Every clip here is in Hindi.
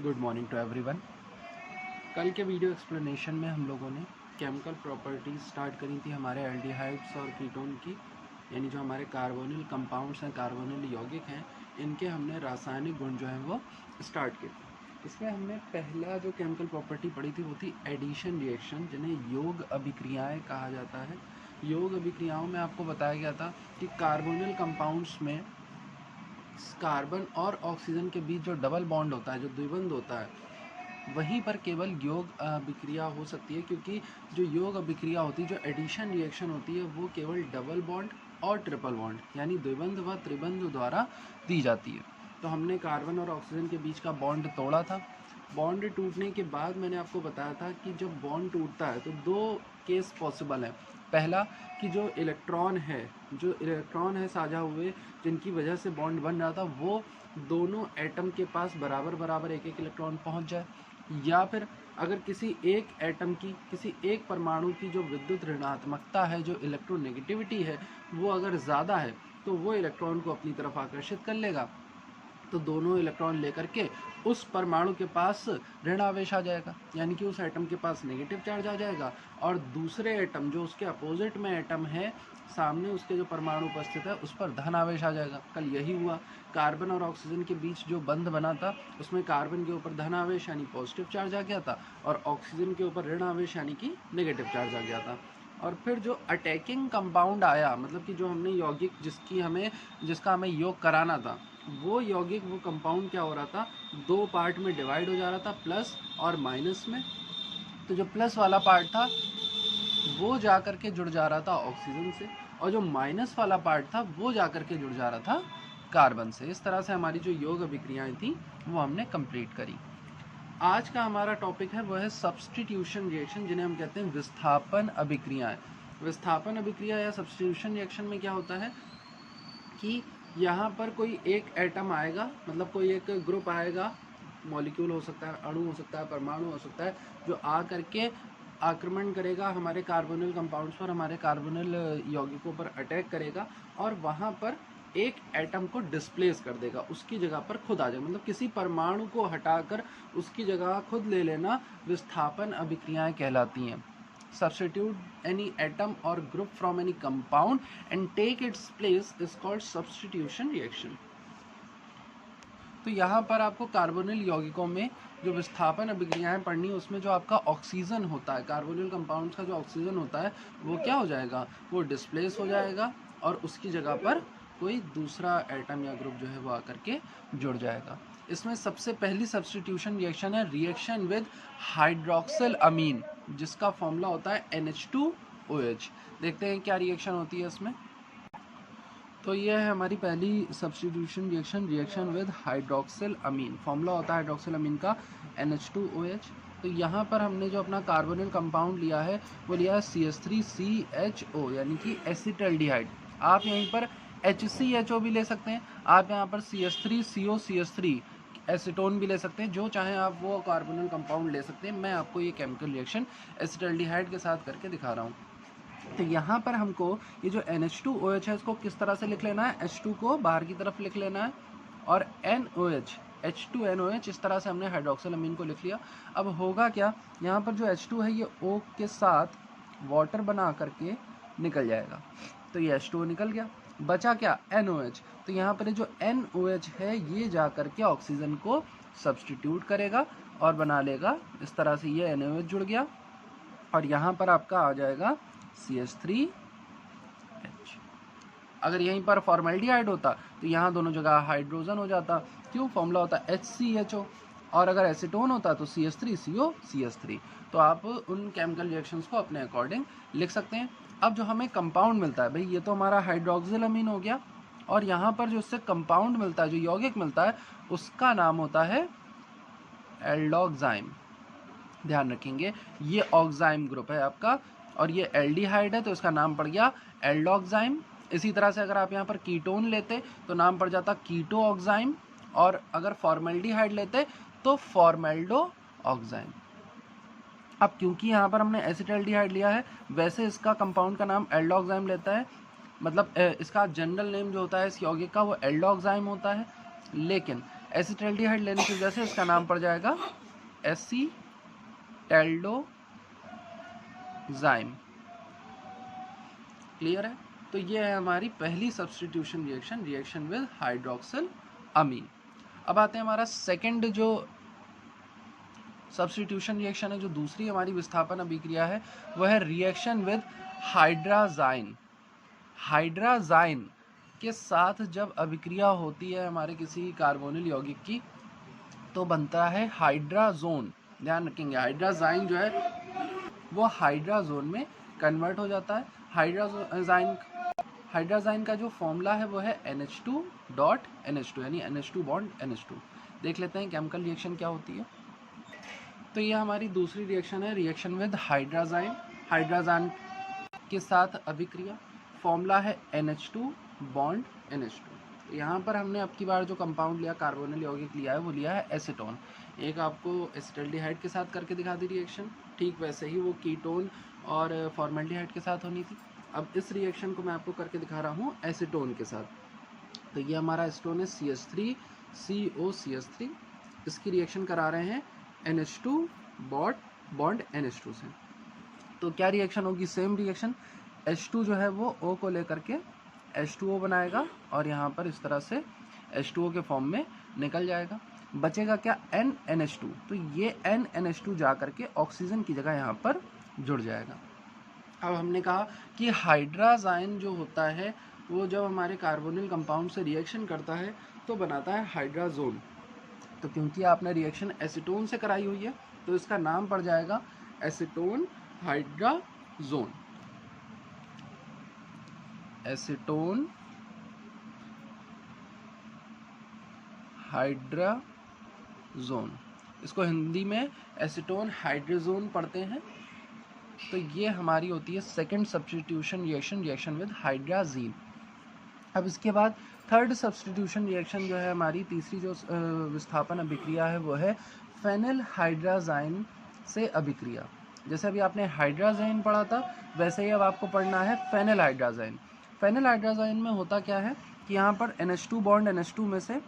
Good morning to everyone. कल के वीडियो एक्सप्लेनेशन में हम लोगों ने केमिकल प्रॉपर्टीज स्टार्ट करी थी हमारे एल्डिहाइड्स और कीटोन की, यानी जो हमारे कार्बोनिल कंपाउंड्स हैं, कार्बोनिल यौगिक हैं, इनके हमने रासायनिक गुण जो हैं वो स्टार्ट किए थे। इसमें हमने पहला जो केमिकल प्रॉपर्टी पढ़ी थी वो थी एडिशन रिएक्शन, जिन्हें योग अभिक्रियाएँ कहा जाता है। योग अभिक्रियाओं में आपको बताया गया था कि कार्बोनिल कंपाउंड्स में कार्बन और ऑक्सीजन के बीच जो डबल बॉन्ड होता है, जो द्विबंध होता है, वहीं पर केवल योग अभिक्रिया हो सकती है, क्योंकि जो योग अभिक्रिया होती है, जो एडिशन रिएक्शन होती है, वो केवल डबल बॉन्ड और ट्रिपल बॉन्ड यानी द्विबंध व त्रिबंध द्वारा दी जाती है। तो हमने कार्बन और ऑक्सीजन के बीच का बॉन्ड तोड़ा था। बॉन्ड टूटने के बाद मैंने आपको बताया था कि जब बॉन्ड टूटता है तो दो केस पॉसिबल हैं। पहला कि जो इलेक्ट्रॉन है साझा हुए, जिनकी वजह से बॉन्ड बन रहा था, वो दोनों एटम के पास बराबर बराबर एक एक इलेक्ट्रॉन पहुंच जाए, या फिर अगर किसी एक एटम की, किसी एक परमाणु की जो विद्युत ऋणात्मकता है, जो इलेक्ट्रोनेगेटिविटी है, वो अगर ज़्यादा है तो वो इलेक्ट्रॉन को अपनी तरफ आकर्षित कर लेगा, तो दोनों इलेक्ट्रॉन लेकर के उस परमाणु के पास ऋण आवेश आ जाएगा, यानी कि उस एटम के पास नेगेटिव चार्ज आ जाएगा, और दूसरे एटम जो उसके अपोजिट में एटम है, सामने उसके जो परमाणु उपस्थित है, उस पर धन आवेश आ जाएगा। कल यही हुआ, कार्बन और ऑक्सीजन के बीच जो बंध बना था, उसमें कार्बन के ऊपर धन आवेश यानी पॉजिटिव चार्ज आ गया था, और ऑक्सीजन के ऊपर ऋण आवेश यानी कि नेगेटिव चार्ज आ गया था। और फिर जो अटैकिंग कंपाउंड आया, मतलब कि जो हमने यौगिक जिसका हमें योग कराना था, वो यौगिक, वो कंपाउंड क्या हो रहा था, दो पार्ट में डिवाइड हो जा रहा था, प्लस और माइनस में। तो जो प्लस वाला पार्ट था वो जा कर के जुड़ जा रहा था ऑक्सीजन से, और जो माइनस वाला पार्ट था वो जा कर के जुड़ जा रहा था कार्बन से। इस तरह से हमारी जो योग अभिक्रियाएं थी वो हमने कंप्लीट करी। आज का हमारा टॉपिक है वो है सब्स्टिट्यूशन रिएक्शन, जिन्हें हम कहते हैं विस्थापन अभिक्रियाएं। विस्थापन अभिक्रिया या सब्स्टिट्यूशन रिएक्शन में क्या होता है कि यहाँ पर कोई एक एटम आएगा, मतलब कोई एक ग्रुप आएगा, मॉलिक्यूल हो सकता है, अणु हो सकता है, परमाणु हो सकता है, जो आ करके आक्रमण करेगा हमारे कार्बोनिल कंपाउंड्स पर, हमारे कार्बोनिल यौगिकों पर अटैक करेगा, और वहाँ पर एक एटम को डिस्प्लेस कर देगा, उसकी जगह पर खुद आ जाएगा, मतलब किसी परमाणु को हटाकर उसकी जगह खुद ले लेना विस्थापन अभिक्रियाएं कहलाती हैं। Substitute any atom or group from any compound and take its place is called substitution reaction. तो यहाँ पर आपको कार्बोनिल यौगिकों में जो विस्थापन अभिक्रियाएं पढ़नी है, उसमें जो आपका ऑक्सीजन होता है, कार्बोनिल कंपाउंड्स का जो ऑक्सीजन होता है, वो क्या हो जाएगा, वो डिस्प्लेस हो जाएगा, और उसकी जगह पर कोई दूसरा एटम या ग्रुप जो है वो आकर के जुड़ जाएगा। इसमें सबसे पहली सब्स्टिट्यूशन रिएक्शन है रिएक्शन विद हाइड्रोक्सिल अमीन, जिसका फॉर्मूला होता है NH2OH। देखते हैं क्या रिएक्शन होती है इसमें। तो ये है हमारी पहली substitution reaction, reaction with hydroxyl amine. Formula होता है हाइड्रोक्सिल अमीन का NH2OH। तो यहाँ पर हमने जो अपना कार्बोनिल कंपाउंड लिया है वो लिया है CH3CHO, यानी कि एसिटल्डिहाइड। आप यहीं पर HCHO भी ले सकते हैं, आप यहाँ पर CH3COCH3 एसीटोन भी ले सकते हैं, जो चाहें आप वो कार्बोनिल कंपाउंड ले सकते हैं। मैं आपको ये केमिकल रिएक्शन एसिटल्डिहाइड के साथ करके दिखा रहा हूँ। तो यहाँ पर हमको ये जो NH2OH है, इसको किस तरह से लिख लेना है, H2 को बाहर की तरफ लिख लेना है, और NOH H2NOH, इस तरह से हमने हाइड्रोक्सिल अमीन को लिख लिया। अब होगा क्या, यहाँ पर जो H2 है ये O के साथ वाटर बना करके निकल जाएगा, तो ये H2O निकल गया, बचा क्या, NOH। तो यहाँ पर जो NOH है ये जा करके ऑक्सीजन को सब्स्टिट्यूट करेगा और बना लेगा, इस तरह से ये NOH जुड़ गया, और यहाँ पर आपका आ जाएगा CH3H। अगर यहीं पर फॉर्मेल्डिहाइड होता तो यहाँ दोनों जगह हाइड्रोजन हो जाता, क्यों, फॉर्मूला होता HCHO, और अगर एसीटोन होता तो CH3COCH3। तो आप उन केमिकल रिएक्शंस को अपने अकॉर्डिंग लिख सकते हैं। अब जो हमें कंपाउंड मिलता है, भाई ये तो हमारा हाइड्रोक्सिल अमीन हो गया, और यहाँ पर जो इससे कंपाउंड मिलता है, जो यौगिक मिलता है, उसका नाम होता है एल्डोक्साइम। ध्यान रखेंगे, ये ऑक्साइम ग्रुप है आपका, और ये एल्डिहाइड है तो इसका नाम पड़ गया एल्डोक्साइम। इसी तरह से अगर आप यहाँ पर कीटोन लेते तो नाम पड़ जाता कीटो ऑक्साइम, और अगर फॉर्मेल्डिहाइड लेते तो फॉर्मेल्डो ऑक्साइम। अब क्योंकि यहाँ पर हमने एसिटल्डिहाइड लिया है, वैसे इसका कंपाउंड का नाम एल्डोक्साइम लेता है, मतलब इसका जनरल नेम जो होता है इस यौगिक का वो एल्डोक्साइम होता है, लेकिन एसिटल्डिहाइड लेने की वजह से इसका नाम पड़ जाएगा एसीटैल्डोजाइम। क्लियर है? तो ये है हमारी पहली substitution reaction, reaction with hydroxyl amine. अब आते हैं हमारा सेकंड जो सब्स्टिट्यूशन रिएक्शन है, जो दूसरी हमारी विस्थापन अभिक्रिया है, वह है रिएक्शन विद हाइड्राजाइन। हाइड्राजाइन के साथ जब अभिक्रिया होती है हमारे किसी कार्बोनिल यौगिक की, तो बनता है हाइड्राजोन। ध्यान रखेंगे, हाइड्राजाइन जो है वो हाइड्राजोन में कन्वर्ट हो जाता है। हाइड्राजाइन का जो फॉर्मूला है वो है NH2.NH2, यानी NH2 बॉन्ड NH2। देख लेते हैं केमिकल रिएक्शन क्या होती है। तो ये हमारी दूसरी रिएक्शन है, रिएक्शन विद हाइड्राजाइन। हाइड्राजाइन के साथ अभिक्रिया, फॉर्मूला है NH2 बॉन्ड NH2। यहाँ पर हमने अब की बार जो कंपाउंड लिया, कार्बोनिल यौगिक लिया है, वो लिया है एसीटोन। एक आपको एसिटल्डिहाइड के साथ करके दिखा दी रिएक्शन, ठीक वैसे ही वो कीटोन और फॉर्मल्डिहाइड के साथ होनी थी। अब इस रिएक्शन को मैं आपको करके दिखा रहा हूँ एसीटोन के साथ। तो ये हमारा एसीटोन है CH3COCH3, इसकी रिएक्शन करा रहे हैं NH2 बॉन्ड NH2 से। तो क्या रिएक्शन होगी? सेम रिएक्शन, H2 जो है वो O को लेकर के H2O बनाएगा और यहाँ पर इस तरह से H2O के फॉर्म में निकल जाएगा। बचेगा क्या? NH2। तो ये NH2 जा करके ऑक्सीजन की जगह यहाँ पर जुड़ जाएगा। अब हमने कहा कि हाइड्राजाइन जो होता है वो जब हमारे कार्बोनिल कंपाउंड से रिएक्शन करता है तो बनाता है हाइड्राजोन। तो क्योंकि आपने रिएक्शन एसीटोन से कराई हुई है तो इसका नाम पड़ जाएगा एसीटोन हाइड्राजोन। एसीटोन हाइड्राजोन, इसको हिंदी में एसीटोन हाइड्राजोन पढ़ते हैं। तो ये हमारी होती है second substitution reaction, reaction with hydrazine. अब इसके बाद थर्ड सब्स्टिट्यूशन रिएक्शन जो है हमारी तीसरी जो विस्थापन अभिक्रिया है वो है फेनिल हाइड्राजाइन से अभिक्रिया। जैसे अभी आपने हाइड्राजाइन पढ़ा था वैसे ही अब आपको पढ़ना है फेनिल हाइड्राजाइन। फेनिल हाइड्राजाइन में होता क्या है कि यहाँ पर NH2 बॉन्ड NH2 में से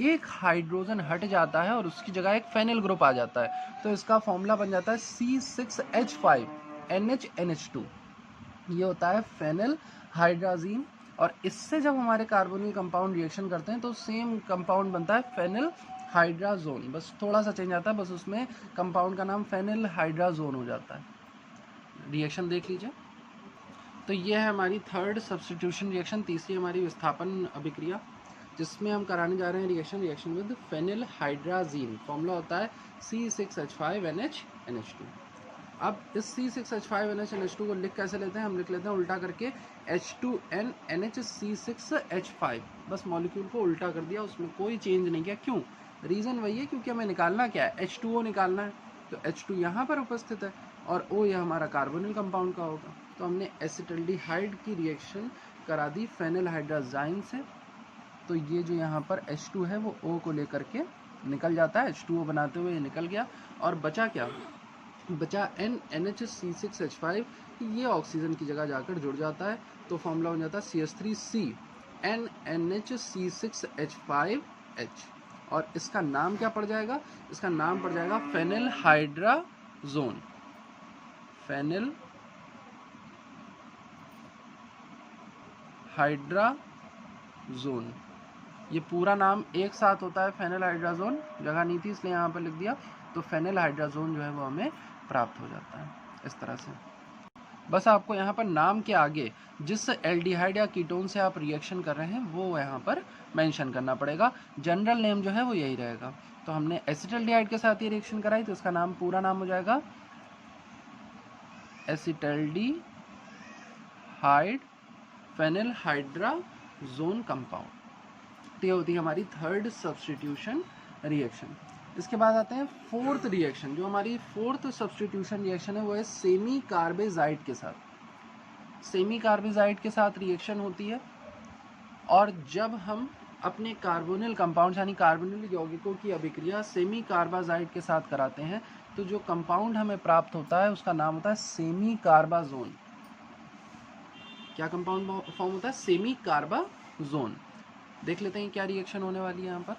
एक हाइड्रोजन हट जाता है और उसकी जगह एक फेनिल ग्रुप आ जाता है। तो इसका फॉर्मूला बन जाता है C6H5NH2। ये होता है फेनिल हाइड्राजीन। और इससे जब हमारे कार्बोनिल कंपाउंड रिएक्शन करते हैं तो सेम कंपाउंड बनता है फेनिल हाइड्राजोन, बस थोड़ा सा चेंज आता है, बस उसमें कंपाउंड का नाम फेनिल हाइड्राजोन हो जाता है। रिएक्शन देख लीजिए। तो ये है हमारी थर्ड सब्स्टिट्यूशन रिएक्शन, तीसरी हमारी विस्थापन अभिक्रिया, जिसमें हम कराने जा रहे हैं reaction with phenyl hydrazine. Formula होता है C6H5NH2। अब इस C6H5NH2 को लिख कैसे लेते हैं? हम लिख लेते हैं उल्टा करके H2NNHC6H5। बस मॉलिक्यूल को उल्टा कर दिया, उसमें कोई चेंज नहीं किया। क्यों? रीज़न वही है क्योंकि हमें निकालना क्या है? H2O निकालना है। तो H2 यहाँ पर उपस्थित है और O यह हमारा कार्बोनिल कंपाउंड का होगा। तो हमने एसिटल्डिहाइड की रिएक्शन करा दी फेनिल हाइड्राजाइन से। तो ये जो यहाँ पर H2 है वो O को लेकर के निकल जाता है, H2O बनाते हुए ये निकल गया। और बचा क्या? बचा NNHC6H5, ये ऑक्सीजन की जगह जाकर जुड़ जाता है। तो फॉर्मूला बन जाता है CH3CNNHC6H5H। और इसका नाम क्या पड़ जाएगा? इसका नाम पड़ जाएगा फेनिल हाइड्राजोन। फेनिल हाइड्राजोन, ये पूरा नाम एक साथ होता है फेनिल हाइड्राजोन, जगह नहीं थी इसलिए यहाँ पर लिख दिया। तो फेनिल हाइड्राजोन जो है वो हमें प्राप्त हो जाता है इस तरह से। बस आपको यहाँ पर नाम के आगे जिस एल्डिहाइड या कीटोन से आप रिएक्शन कर रहे हैं वो यहाँ पर मेंशन करना पड़ेगा। जनरल नेम जो है वो यही रहेगा। तो हमने एसिटल्डिहाइड के साथ ये रिएक्शन कराई तो इसका नाम पूरा नाम हो जाएगा एसिटल्डिहाइड फेनिल हाइड्राजोन कंपाउंड। तो ये होती है हमारी थर्ड सब्स्टिट्यूशन रिएक्शन। इसके बाद आते हैं फोर्थ रिएक्शन। जो हमारी फोर्थ सब्स्टिट्यूशन रिएक्शन है वो है सेमी कार्बेजाइड के साथ। सेमी कार्बेजाइड के साथ रिएक्शन होती है और जब हम अपने कार्बोनिल कंपाउंड यानी कार्बोनिल यौगिकों की अभिक्रिया सेमी कार्बाजाइड के साथ कराते हैं तो जो कंपाउंड हमें प्राप्त होता है उसका नाम होता है सेमी कार्बाजोन। क्या कंपाउंड फॉर्म होता है? सेमी कार्बाजोन। देख लेते हैं क्या रिएक्शन होने वाली है यहाँ पर।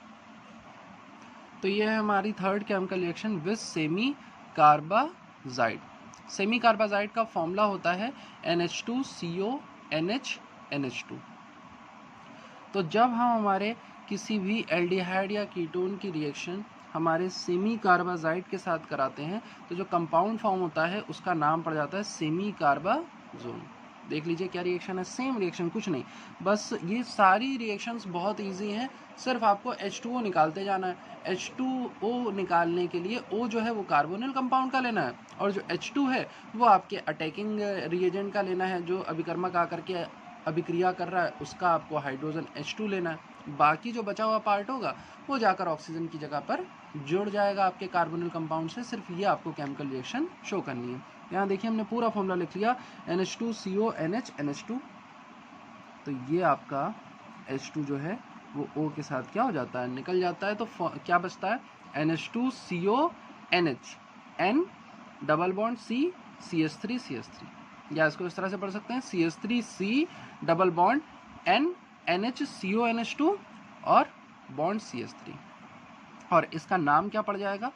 तो ये है हमारी third chemical reaction with semi carbazide. Semi carbazide का फॉर्मूला होता है NH2CONH2। तो जब हम हमारे किसी भी एल्डिहाइड या कीटोन की रिएक्शन हमारे सेमी कार्बाजाइड के साथ कराते हैं तो जो कंपाउंड फॉर्म होता है उसका नाम पड़ जाता है सेमी कार्बाजोन। देख लीजिए क्या रिएक्शन है, सेम रिएक्शन, कुछ नहीं, बस ये सारी रिएक्शंस बहुत इजी हैं। सिर्फ आपको H2O निकालते जाना है। H2O निकालने के लिए O जो है वो कार्बोनिल कंपाउंड का लेना है और जो H2 है वो आपके अटैकिंग रिएजेंट का लेना है, जो अभिकर्मक आकर के अभिक्रिया कर रहा है उसका आपको हाइड्रोजन H2 लेना है। बाकी जो बचा हुआ पार्ट होगा वो जाकर ऑक्सीजन की जगह पर जुड़ जाएगा आपके कार्बोनिल कंपाउंड से। सिर्फ ये आपको केमिकल रिएक्शन शो करनी है। यहाँ देखिए हमने पूरा फॉर्मूला लिख लिया NH2CONH2। तो ये आपका H2 जो है वो O के साथ क्या हो जाता है, निकल जाता है। तो क्या बचता है NH2CONH, N double bond C CH3 या इसको इस तरह से पढ़ सकते हैं CH3C double bond N NHCONH2 और बॉन्ड CH3। और इसका नाम क्या पड़ जाएगा,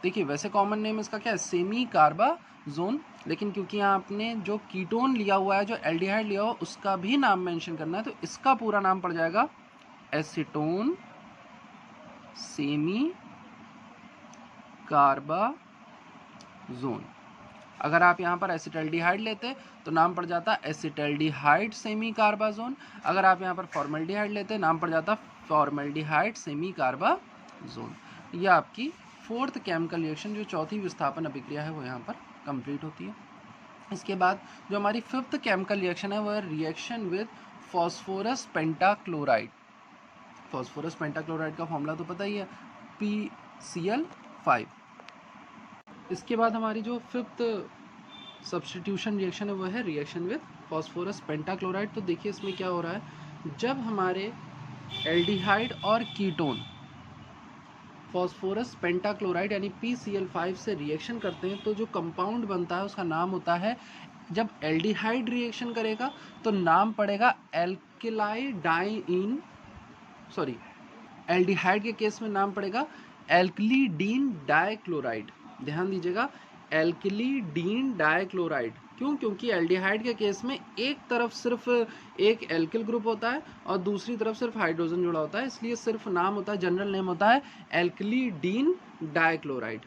देखिए वैसे कॉमन नेम इसका क्या है सेमी कार्बाजोन, लेकिन क्योंकि यहाँ आपने जो कीटोन लिया हुआ है, जो एल्डिहाइड लिया हुआ उसका भी नाम मेंशन करना है, तो इसका पूरा नाम पड़ जाएगा एसीटोन सेमी कार्बाजोन। अगर आप यहाँ पर एसिटल्डिहाइड लेते तो नाम पड़ जाता एसिटल्डिहाइड सेमी कार्बाजोन। अगर आप यहाँ पर फॉर्मल्डिहाइड लेते नाम पड़ जाता फॉर्मल्डिहाइड सेमी कार्बाजोन। यह आपकी फोर्थ केमिकल रिएक्शन, जो चौथी विस्थापन अभिक्रिया है, वो यहाँ पर कंप्लीट होती है। इसके बाद जो हमारी फिफ्थ केमिकल रिएक्शन है वह reaction with phosphorus pentachloride. Phosphorus pentachloride का फॉर्मूला तो पता ही है PCl5। इसके बाद हमारी जो फिफ्थ सब्स्टिट्यूशन रिएक्शन है वो है रिएक्शन विद फॉस्फोरस पेंटाक्लोराइड। तो देखिए इसमें क्या हो रहा है, जब हमारे एल्डिहाइड और कीटोन फॉस्फोरस पेंटाक्लोराइड यानी PCl5 से रिएक्शन करते हैं तो जो कंपाउंड बनता है उसका नाम होता है, जब एल्डिहाइड रिएक्शन करेगा तो नाम पड़ेगा एल्डिहाइड के केस में नाम पड़ेगा एल्किलीडीन डाइक्लोराइड। ध्यान दीजिएगा, एल्किलीडीन डाइक्लोराइड। क्यों? क्योंकि एल्डिहाइड के केस में एक तरफ सिर्फ एक एल्किल ग्रुप होता है और दूसरी तरफ सिर्फ हाइड्रोजन जुड़ा होता है, इसलिए सिर्फ नाम होता है, जनरल नेम होता है एल्किलीडीन डाइक्लोराइड।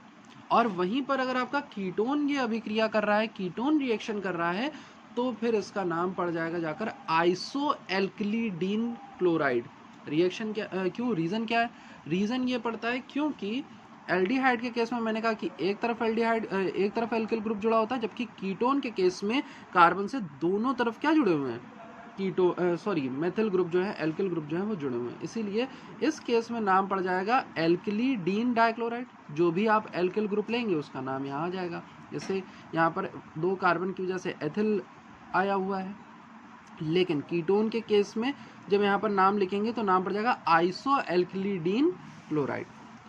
और वहीं पर अगर आपका कीटोन ये अभिक्रिया कर रहा है, कीटोन रिएक्शन कर रहा है, तो फिर इसका नाम पड़ जाएगा जाकर आइसो एल्किलीडीन क्लोराइड। रिएक्शन क्या क्यों, रीज़न क्या है? रीज़न ये पड़ता है क्योंकि एल्डिहाइड के केस में मैंने कहा कि एक तरफ एल्डिहाइड एक तरफ एल्किल ग्रुप जुड़ा होता है, जबकि कीटोन के केस में कार्बन से दोनों तरफ क्या जुड़े हुए हैं, मेथिल ग्रुप जो है, एल्किल ग्रुप जो है वो जुड़े हुए हैं। इसीलिए इस केस में नाम पड़ जाएगा एल्किलीडीन डाइक्लोराइड। जो भी आप एल्किल ग्रुप लेंगे उसका नाम यहाँ आ जाएगा। जैसे यहाँ पर 2 कार्बन की वजह से एथिल आया हुआ है, लेकिन कीटोन के केस में जब यहाँ पर नाम लिखेंगे तो नाम पड़ जाएगा आइसो एल्किलीडीन क्लोराइड।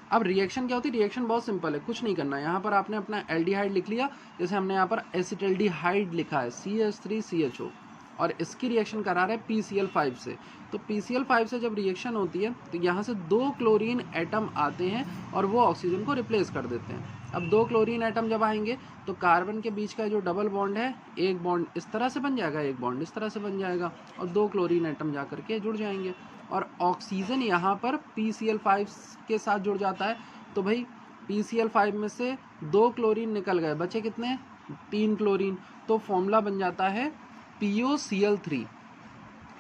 अब रिएक्शन क्या होती है? रिएक्शन बहुत सिंपल है, कुछ नहीं करना है। यहाँ पर आपने अपना एल्डिहाइड लिख लिया, जैसे हमने यहाँ पर एसिटल्डिहाइड लिखा है CH3CHO, और इसकी रिएक्शन करा रहा है PCl5 से। तो PCl5 से जब रिएक्शन होती है तो यहाँ से 2 क्लोरीन एटम आते हैं और वो ऑक्सीजन को रिप्लेस कर देते हैं। अब 2 क्लोरीन एटम जब आएंगे तो कार्बन के बीच का जो डबल बॉन्ड है, एक बॉन्ड इस तरह से बन जाएगा, एक बॉन्ड इस तरह से बन जाएगा, और 2 क्लोरीन एटम जा करके जुड़ जाएंगे और ऑक्सीजन यहाँ पर PCl5 के साथ जुड़ जाता है। तो भाई PCl5 में से 2 क्लोरीन निकल गए, बचे कितने? 3 क्लोरीन। तो फॉर्मूला बन जाता है POCl3।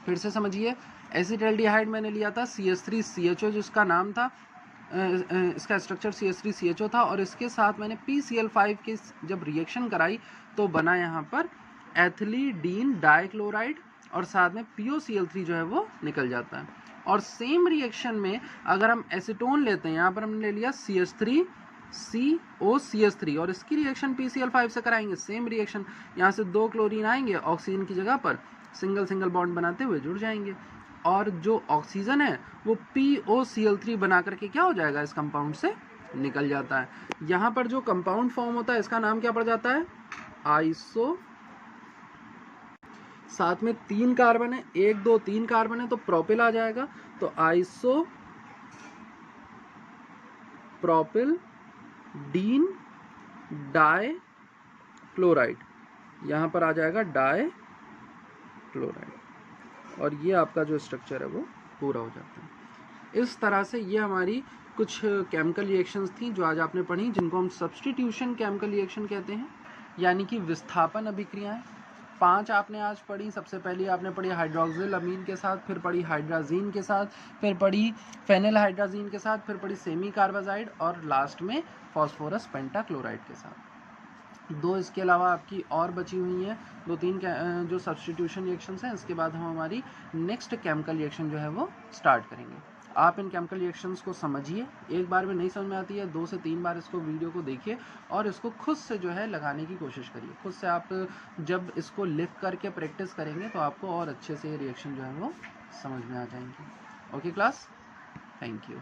फिर से समझिए, एसिटल्डिहाइड मैंने लिया था CH3CHO, जिसका नाम था इसका स्ट्रक्चर CH3CHO था, और इसके साथ मैंने PCl5 की जब रिएक्शन कराई तो बना यहाँ पर एथिलीडीन डाइक्लोराइड, और साथ में POCl3 जो है वो निकल जाता है। और सेम रिएक्शन में अगर हम एसीटोन लेते हैं, यहाँ पर हमने ले लिया CH3COCH3 और इसकी रिएक्शन PCl5 से कराएंगे, सेम रिएक्शन, यहाँ से 2 क्लोरीन आएंगे, ऑक्सीजन की जगह पर सिंगल सिंगल बॉन्ड बनाते हुए जुड़ जाएंगे, और जो ऑक्सीजन है वो POCl3 बना करके क्या हो जाएगा, इस कंपाउंड से निकल जाता है। यहाँ पर जो कंपाउंड फॉर्म होता है इसका नाम क्या पड़ जाता है? आइसो। साथ में 3 कार्बन है, 1 2 3 कार्बन है तो प्रोपिल आ जाएगा, तो isopropylidene dichloride, यहाँ पर आ जाएगा डाई क्लोराइड, और ये आपका जो स्ट्रक्चर है वो पूरा हो जाता है। इस तरह से ये हमारी कुछ केमिकल रिएक्शंस थी जो आज आपने पढ़ी, जिनको हम सब्स्टिट्यूशन केमिकल रिएक्शन कहते हैं, यानी कि विस्थापन अभिक्रियाएं। 5 आपने आज पढ़ी। सबसे पहले आपने पढ़ी हाइड्रोक्सिल अमीन के साथ, फिर पढ़ी हाइड्राजीन के साथ, फिर पढ़ी फेनिल हाइड्राजीन के साथ, फिर पढ़ी सेमी कार्बाजाइड, और लास्ट में फॉस्फोरस पेंटाक्लोराइड के साथ। 2 इसके अलावा आपकी और बची हुई हैं, 2-3 जो सब्स्टिट्यूशन रिएक्शंस हैं। इसके बाद हम हमारी नेक्स्ट केमिकल रिएक्शन जो है वो स्टार्ट करेंगे। आप इन केमिकल रिएक्शंस को समझिए, एक बार में नहीं समझ में आती है, 2 से 3 बार इसको वीडियो को देखिए और इसको खुद से जो है लगाने की कोशिश करिए। खुद से आप जब इसको लिख करके प्रैक्टिस करेंगे तो आपको और अच्छे से ये रिएक्शन जो है वो समझ में आ जाएंगी। Okay class, thank you.